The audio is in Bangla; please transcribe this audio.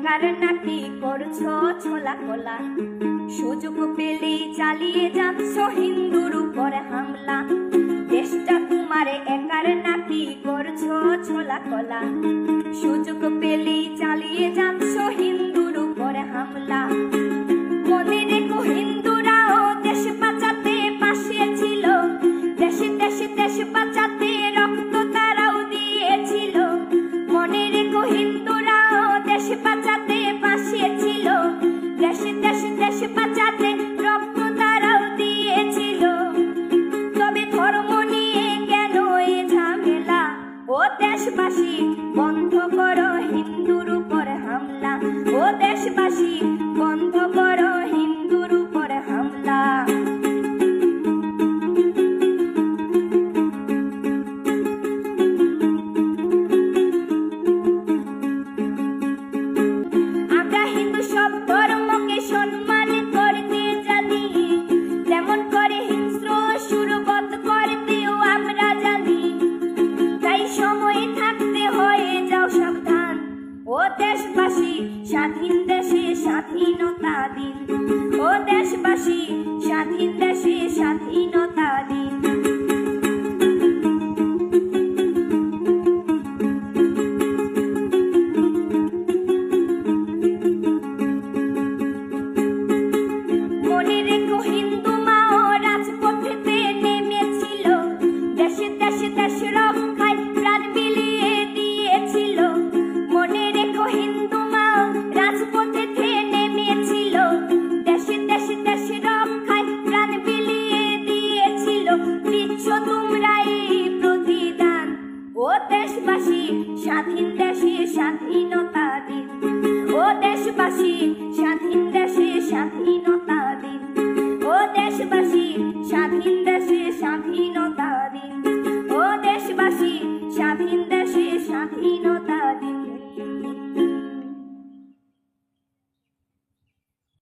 একার নাকি করছো ছোলা কোলা, সুযোগ পেলেই চালিয়ে যাচ্ছ হিন্দুর উপরে হামলা। দেশটা তোমার একার নাকি করছো ছোলা কোলা, সুযোগ পেলেই চালিয়ে যাচ্ছ হিন্দুর উপরে হামলা। মনে রেখো হিন্দুরাও দেশ বাঁচাতে পাশে ছিল, দেশে দেশে দেশ বাঁচাতে রক্ত তারাও দিয়েছিল। মনে রেখো হিন্দুরাও দেশ বাঁচাতে পাশে ছিল, দেশে দেশে দেশ বাঁচাতে রক্ত তারাও দিয়েছিল। তবে ধর্ম নিয়ে কেন এ ঝামেলা? ও দেশবাসী বন্ধ করো হিন্দুর উপর হামলা, ও দেশবাসী বন্ধ করো হিন্দুর উপর হামলা। আমরা হিন্দু সব ধর্মকে সম্মান করতে জানি, যেমন করে হিংস্র সুরবত করতেও আমরা জানি। তাই সময় থাকতে হয়ে যাও সাবধান, ও দেশবাসী স্বাধীন দেশে স্বাধীনতা দিন, ও দেশবাসী স্বাধীন দেশে স্বাধীনতা দিন। মনে রেখো হিন্দু মাও রাজপথেতে নেমেছিল, দেশে দেশে দেশ রক্ষায় প্রাণ বিলিয়ে দিয়েছিল। মনে রেখো হিন্দু মাও রাজপথেতে নেমেছিল, দেশে দেশে দেশ রক্ষায় প্রাণ বিলিয়ে দিয়েছিল। দিচ্ছ তোমরা এই প্রতিদান, ও দেশবাসী স্বাধীন দেশে স্বাধীনতা দিন, ও দেশবাসী স্বাধীন দেশে স্বাধীনতা দিন, ও দেশবাসী স্বাধীন দেশে স্বাধীনতা